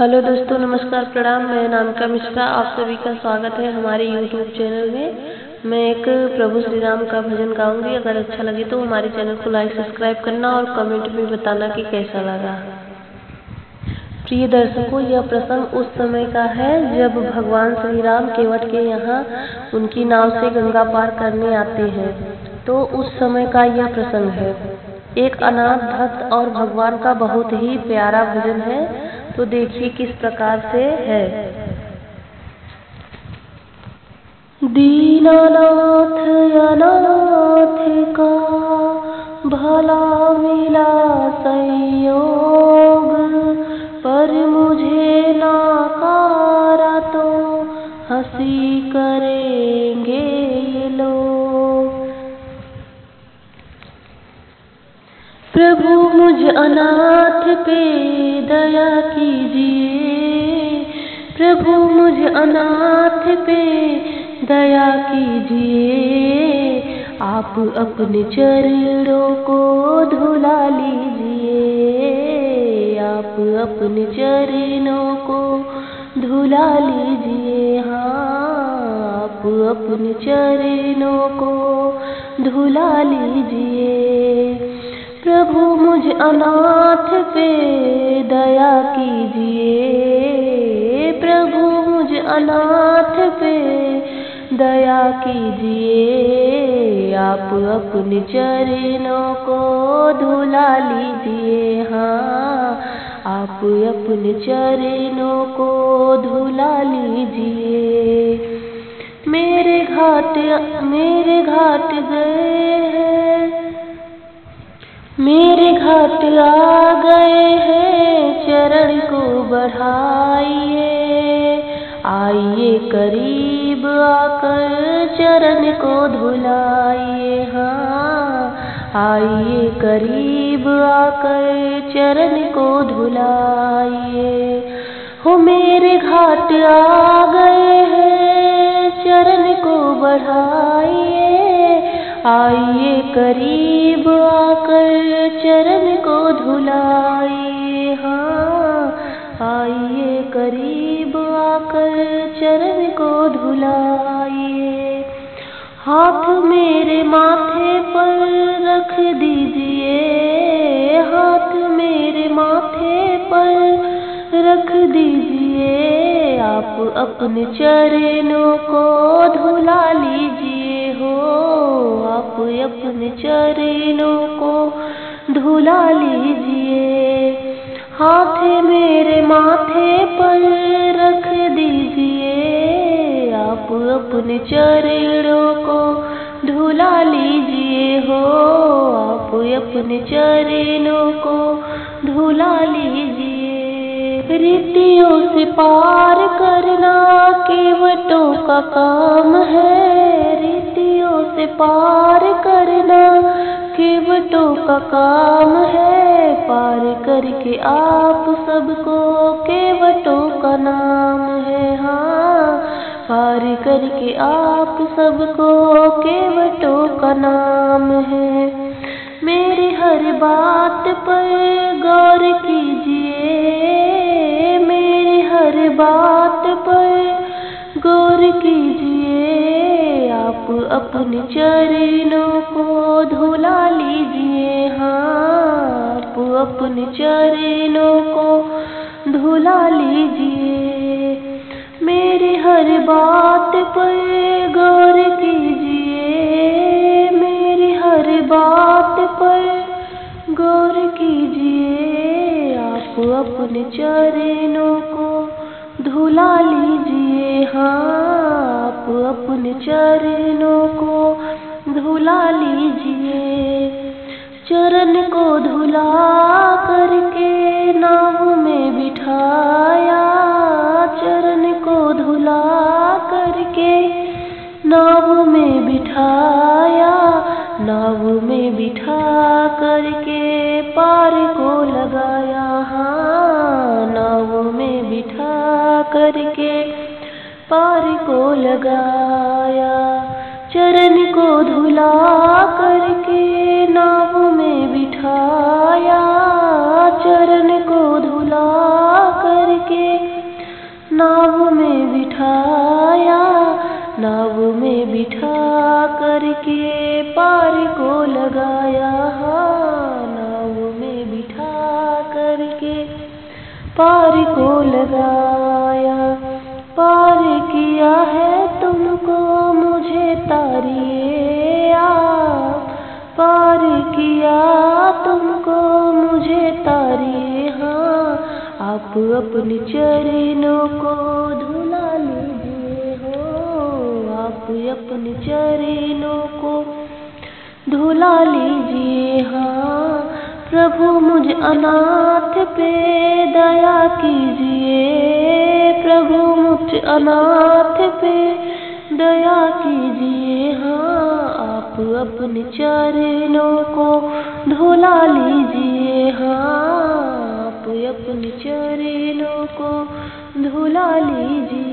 Hello दोस्तों, नमस्कार, प्रणाम। मैं नामिका मिश्रा, आप सभी का स्वागत है हमारे यूट्यूब चैनल में। मैं एक प्रभु श्री राम का भजन गाऊंगी। अगर अच्छा लगे तो हमारे चैनल को लाइक सब्सक्राइब करना और कमेंट में बताना कि कैसा लगा। प्रिय दर्शकों, यह प्रसंग उस समय का है जब भगवान श्री राम केवट के यहाँ उनकी नाव से गंगा पार करने आते हैं। तो उस समय का यह प्रसंग है। एक अनाथ भक्त और भगवान का बहुत ही प्यारा भजन है। तो देखिए किस प्रकार से है। दीनानाथ अनाथ का भला मिला संयोग, पर मुझे नाकारा तो हंसी करेंगे ये लोग। प्रभु मुझ अनाथ पे दया कीजिए, प्रभु मुझ अनाथ पे दया कीजिए। आप अपने चरणों को धुला लीजिए, आप अपने चरणों को धुला लीजिए। हाँ, आप अपने चरणों को धुला लीजिए। प्रभु मुझ अनाथ पे दया कीजिए, प्रभु मुझ अनाथ पे दया कीजिए। आप अपने चरणों को धुला लीजिए। हाँ, आप अपने चरणों को धुला लीजिए। मेरे घाट गए हैं, मेरे घाट आ गए हैं, चरण को बढ़ाइए। आइए करीब आकर चरण को धुलाइए। हाँ, आइए करीब आकर चरण को धुलाइए। हो मेरे घाट आ गए हैं, चरण को बढ़ाइए। आइए करीब आकर चरण को धुलाइए। हाँ, आइए करीब आकर चरण को धुलाइए। हाथ मेरे माथे पर रख दीजिए, हाथ मेरे माथे पर रख दीजिए। आप अपने चरणों को धुला लीजिए। हो, आप अपने चरणों को धुला लीजिए। हाथ मेरे माथे पर रख दीजिए। आप अपने चरणों को धुला लीजिए। हो, आप अपने चरणों को धुला लीजिए। रीतियों से पार करना केवटों का काम है, रीतियों से पार करना केवटों का काम है। पार करके आप सबको केवटों का नाम है। हाँ, पार करके आप सबको केवटों का नाम है। मेरी हर बात पर गौर कीजिए, मेरी हर बात पर गौर कीजिए। आप अपने चरणों को धुला लीजिए। हाँ, आप अपने चरणों को धुला लीजिए। मेरी हर बात पर गौर कीजिए, मेरी हर बात पर गौर कीजिए। आप अपने चरणों को धुला लीजिए। हाँ, आप अपने चरणों को धुला लीजिए। चरण को धुला करके नाव में बिठाया, चरण को धुला करके नाव में बिठाया। नाव में बिठा करके पार को लगाया। हाँ, नाव में बिठा करके पार को लगाया। चरण को धुला करके नाव में बिठाया, चरण को धुला करके नाव में बिठाया, नाव में बिठा करके पार को लगाया, नाव में बिठा करके पार को लगाया। पार किया है तुमको मुझे तारिए आप, पार किया तुमको मुझे तारिए। हाँ, आप अपने चरणों को धुला लीजिए हो, आप अपने चरणों को धुला लीजिए। हाँ, प्रभु मुझ अनाथ पे दया कीजिए, प्रभु मुझ अनाथ पे दया कीजिए। हाँ, आप अपने चरणों को धुला लीजिए। हाँ, आप अपने चरणों को धुला लीजिए।